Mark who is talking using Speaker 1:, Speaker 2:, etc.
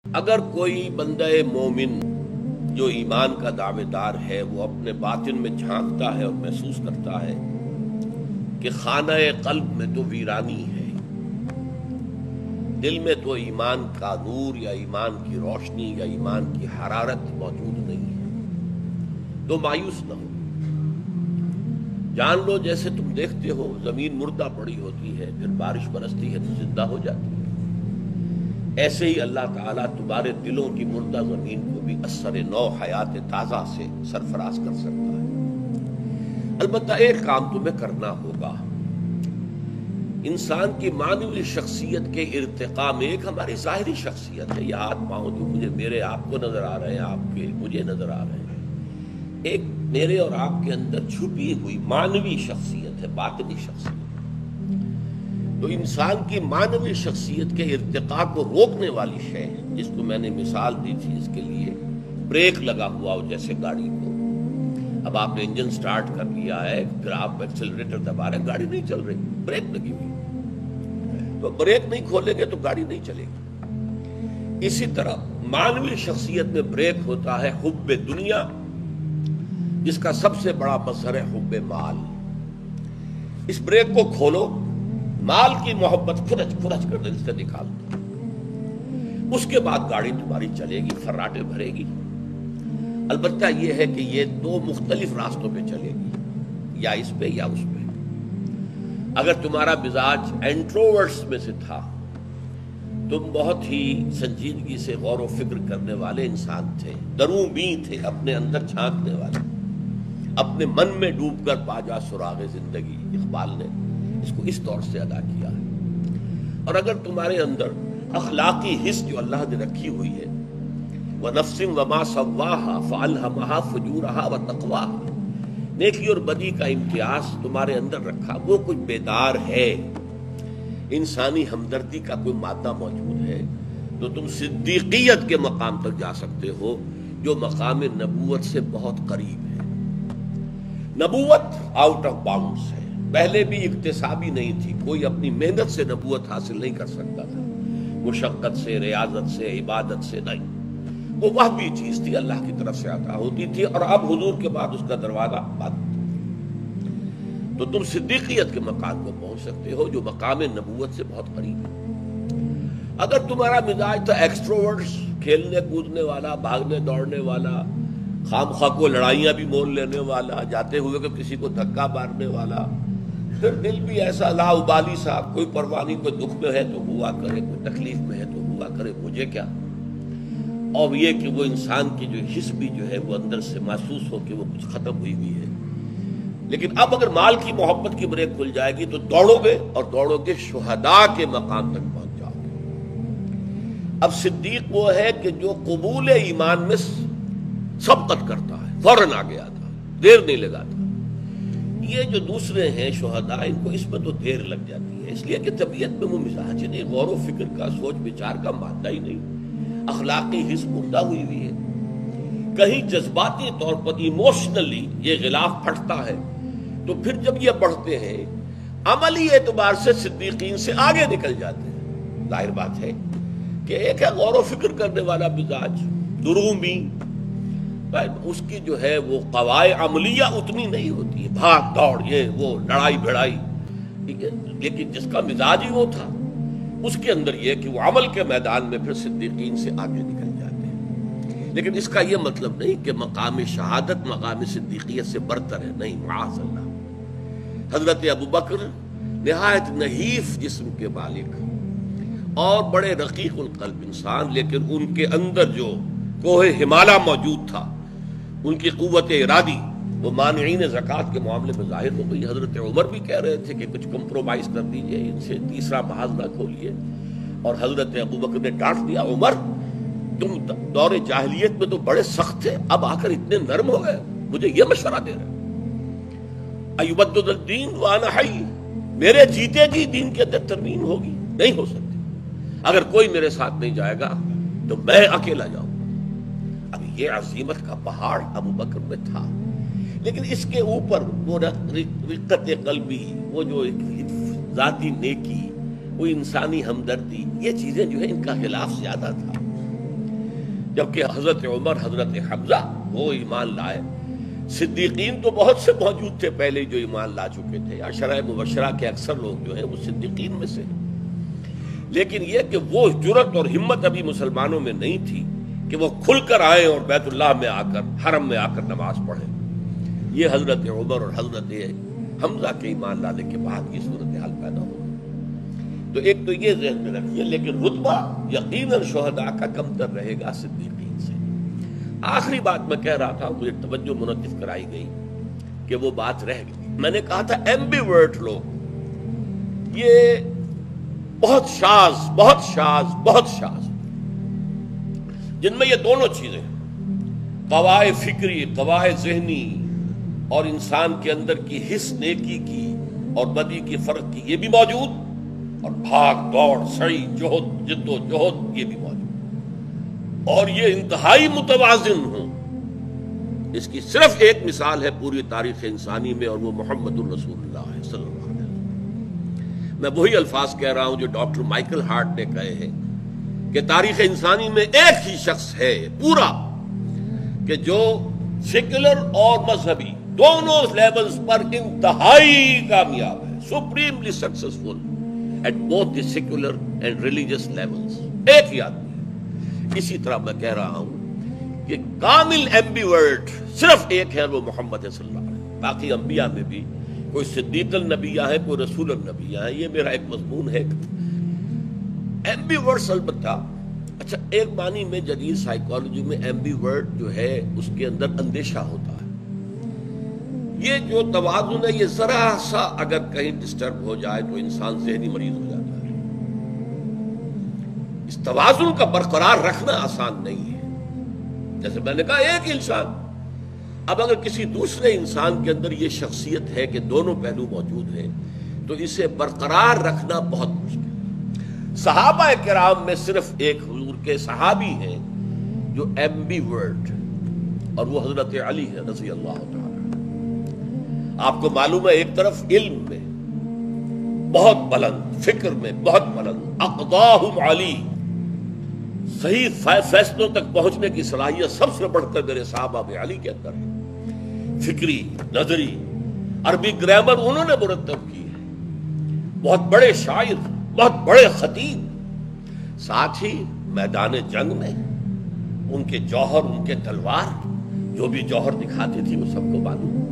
Speaker 1: اگر کوئی بندہ مومن جو ایمان کا دعوے دار ہے وہ اپنے باطن میں جھانکتا ہے اور محسوس کرتا ہے کہ خانہ قلب میں تو ویرانی ہے، دل میں تو ایمان کا نور یا ایمان کی روشنی یا ایمان کی حرارت موجود نہیں ہے، تو مایوس نہ ہو۔ جان لو جیسے تم دیکھتے ہو زمین مردہ پڑی ہوتی ہے، پھر بارش برستی ہے تو زندہ ہو جاتی ہے، ایسے ہی اللہ تعالیٰ تمہارے دلوں کی مردہ زمین کو بھی اثر نو حیات تازہ سے سرفراز کر سکتا ہے۔ البتہ ایک کام تمہیں کرنا ہوگا، انسان کی معنوی شخصیت کے ارتقاء میں ایک ہماری ظاہری شخصیت ہے، یہ ہاتھ پاؤں جو مجھے میرے آپ کو نظر آ رہے ہیں، آپ کے مجھے نظر آ رہے ہیں، ایک میرے اور آپ کے اندر چھپی ہوئی معنوی شخصیت ہے، باطنی شخصیت۔ تو انسان کی معنوی شخصیت کے ارتقاء کو روکنے والی شے ہے، جس کو میں نے مثال دی تھی، اس کے لیے بریک لگا ہوا ہو جیسے گاڑی کو۔ اب آپ نے انجن سٹارٹ کر لیا ہے، پھر آپ ایکسلریٹر دبا رہے ہیں، گاڑی نہیں چل رہی، بریک لگی ہوئی، تو بریک نہیں کھولیں گے تو گاڑی نہیں چلے گی۔ اسی طرح معنوی شخصیت میں بریک ہوتا ہے حب دنیا، جس کا سب سے بڑا مظہر ہے حب مال۔ اس بریک کو کھولو، مال کی محبت کھرچ کر دل سے نکال دو، اس کے بعد گاڑی تمہاری چلے گی، فراٹے بھرے گی۔ البتہ یہ ہے کہ یہ دو مختلف راستوں پہ چلے گی، یا اس پہ یا اس پہ۔ اگر تمہارا مزاج انٹروورٹس میں سے تھا، تم بہت ہی سنجیدگی سے غور و فکر کرنے والے انسان تھے، دروں بین تھے، اپنے اندر جھانکنے والے، اپنے من میں ڈوب کر پا جا سراغ زندگی، اقبال نے اس کو اس طور سے ادا کیا ہے۔ اور اگر تمہارے اندر اخلاقی حس جو اللہ نے رکھی ہوئی ہے، وَنَفْسٍ وَمَا سَوَّاهَا فَأَلْهَمَهَا فُجُورَهَا وَتَقْوَاهَا، نیکی اور بدی کا امتیاز تمہارے اندر رکھا، وہ کچھ بیدار ہے، انسانی ہمدردی کا کوئی مادہ موجود ہے، تو تم صدیقیت کے مقام تک جا سکتے ہو، جو مقام نبوت سے بہت قریب ہے۔ نبوت آؤٹ آف باؤنڈس ہے، پہلے بھی اکتسابی نہیں تھی، کوئی اپنی محنت سے نبوت حاصل نہیں کر سکتا تھا، مشقت سے، ریاضت سے، عبادت سے نہیں، وہ وہبی چیز تھی، اللہ کی طرف سے عطا ہوتی تھی، اور اب حضور کے بعد اس کا دروازہ بند۔ تو تم صدیقیت کے مقام کو پہنچ سکتے ہو، جو مقام نبوت سے بہت قریب ہے۔ اگر تمہارا مزاج تھا ایکسٹروورٹس، کھیلنے کودنے والا، بھاگنے دوڑنے والا، خام خواہ کو لڑائیاں بھی مول لینے والا، جاتے ہوئے کہ کسی کو دھکا مارنے والا، پھر دل بھی ایسا لا ابالی سا، کوئی پرواہ نہیں، کوئی دکھ میں ہے تو ہوا کرے، کوئی تکلیف میں ہے تو ہوا کرے، مجھے کیا۔ اور یہ کہ وہ انسان کی جو حس بھی جو ہے وہ اندر سے محسوس ہو کہ وہ کچھ ختم ہوئی ہوئی ہے۔ لیکن اب اگر مال کی محبت کی بریک کھل جائے گی تو دوڑو گے، اور دوڑو گے شہداء کے مقام تک پہنچ جاؤ گے۔ اب صدیق وہ ہے کہ جو قبول ایمان میں سبقت کرتا ہے، فوراً آگے آتا، دیر نہیں لگاتا۔ یہ جو دوسرے ہیں شہداء، ان کو اس میں تو دیر لگ جاتی ہے، اس لیے کہ طبیعت میں وہ مزاج نہیں، غور و فکر کا، سوچ بچار کا مادہ ہی نہیں، اخلاقی حس مردہ ہوئی ہوئی ہے۔ کہیں جذباتی طور پر ایموشنلی یہ غلاف پھٹتا ہے، تو پھر جب یہ بڑھتے ہیں عملی اعتبار سے صدیقین سے آگے نکل جاتے ہیں۔ ظاہر بات ہے کہ ایک ہے غور و فکر کرنے والا مزاج، درومی، اس کی جو ہے وہ قواعد عملیہ اتنی نہیں ہوتی ہے، بھاگ دوڑ، یہ وہ لڑائی بھڑائی، ٹھیک ہے، لیکن جس کا مزاج ہی وہ تھا، اس کے اندر یہ کہ وہ عمل کے میدان میں پھر صدیقین سے آگے نکل جاتے ہیں۔ لیکن اس کا یہ مطلب نہیں کہ مقام شہادت مقام صدیقیت سے برتر ہے، نہیں، معاذ اللہ۔ حضرت ابوبکر نہایت نحیف جسم کے مالک اور بڑے رقیق القلب انسان، لیکن ان کے اندر جو کوہ ہمالیہ موجود تھا، ان کی قوت ارادی، وہ مانعین زکوٰۃ کے معاملے میں ظاہر ہو گئی۔ حضرت عمر بھی کہہ رہے تھے کہ کچھ کمپرومائز کر دیجئے، ان سے تیسرا محاذ نہ کھولیے، اور حضرت ابوبکر نے ڈانٹ دیا، عمر تم دور جاہلیت میں تو بڑے سخت تھے، اب آ کر اتنے نرم ہو گئے، مجھے یہ مشورہ دے رہے ایبدل الدین وانا حی، میرے جیتے جی دین کے اندر ترمیم ہوگی؟ نہیں ہو سکتی، اگر کوئی میرے ساتھ نہیں جائے گا تو میں اکیلا جاؤں۔ اب یہ عظیمت کا پہاڑ ابوبکر میں تھا، لیکن اس کے اوپر وہ رقت قلبی، وہ جو ذاتی نیکی، وہ انسانی ہمدردی، یہ چیزیں جو ہے ان کا خلاف زیادہ تھا۔ جبکہ حضرت عمر، حضرت حمزہ وہ ایمان لائے. صدیقین تو بہت سے موجود تھے پہلے جو ایمان لا چکے تھے. عشرہ مبشرہ کے اکثر لوگ جو ہیں وہ صدیقین میں سے، لیکن یہ کہ وہ جرأت اور ہمت ابھی مسلمانوں میں نہیں تھی کہ وہ کھل کر آئیں اور بیت اللہ میں آ کر، حرم میں آ کر نماز پڑھیں. یہ حضرت عمر اور حضرت حمزہ کے ایمان لانے کے بعد یہ صورتحال پیدا ہو. تو ایک تو یہ ذہن میں رکھیے، لیکن رتبہ یقیناً شہداء کا کم تر رہے گا صدیقین سے. آخری بات میں کہہ رہا تھا، مجھے توجہ منعطف کرائی گئی کہ وہ بات رہ گئی. میں نے کہا تھا ایمبیورٹ لوگ یہ بہت شاذ جن میں یہ دونوں چیزیں، قواعد فکری، قواعد ذہنی اور انسان کے اندر کی حس نیکی کی اور بدی کی فرق کی، یہ بھی موجود، اور بھاگ دوڑ، سعی، جہد، جد و جہد، یہ بھی موجود، اور یہ انتہائی متوازن ہوں. اس کی صرف ایک مثال ہے پوری تاریخ انسانی میں، اور وہ محمد الرسول اللہ صلی اللہ علیہ وسلم. میں وہی الفاظ کہہ رہا ہوں جو ڈاکٹر مائیکل ہارٹ نے کہے ہیں کہ تاریخ انسانی میں ایک ہی شخص ہے پورا کہ جو سیکولر اور مذہبی دونوں لیولز پر انتہائی کامیاب ہے، supremely successful at both the secular and religious levels. ایک ہی آدمی ہے. اسی طرح میں کہہ رہا ہوں کہ کامل ایمبیورٹ صرف ایک ہے، وہ محمد صلی اللہ علیہ وسلم. باقی انبیاء میں بھی کوئی صدیق النبیہ ہے، کوئی رسول النبیہ ہے. یہ میرا ایک مضمون ہے ایمبیورٹس. البتہ اچھا، ایک معنی میں جدید سائیکالوجی میں ایمبیورٹ جو ہے اس کے اندر اندیشہ ہوتا ہے. یہ جو توازن ہے یہ ذرا سا اگر کہیں ڈسٹرب ہو جائے تو انسان ذہنی مریض ہو جاتا ہے. اس توازن کا برقرار رکھنا آسان نہیں ہے. جیسے میں نے کہا ایک انسان، اب اگر کسی دوسرے انسان کے اندر یہ شخصیت ہے کہ دونوں پہلو موجود ہیں تو اسے برقرار رکھنا بہت مشکل ہے. صحابہ کرام میں صرف ایک حضور کے صحابی ہیں جو ایمبیورٹ، اور وہ حضرت علی ہے رضی اللہ تعالی. آپ کو معلوم ہے ایک طرف علم میں بہت بلند، فکر میں بہت بلند، اقضاہم علی، صحیح فیصلوں تک پہنچنے کی صلاحیت سب سے بڑھ کر میرے صحابہ میں علی کے اندر ہے. فکری، نظری، عربی گرامر انہوں نے مرتب کی ہے. بہت بڑے شاعر، بہت بڑے خطیب. ساتھ ہی میدان جنگ میں ان کے جوہر، ان کے تلوار، جو بھی جوہر دکھاتی تھی وہ سب کو معلوم.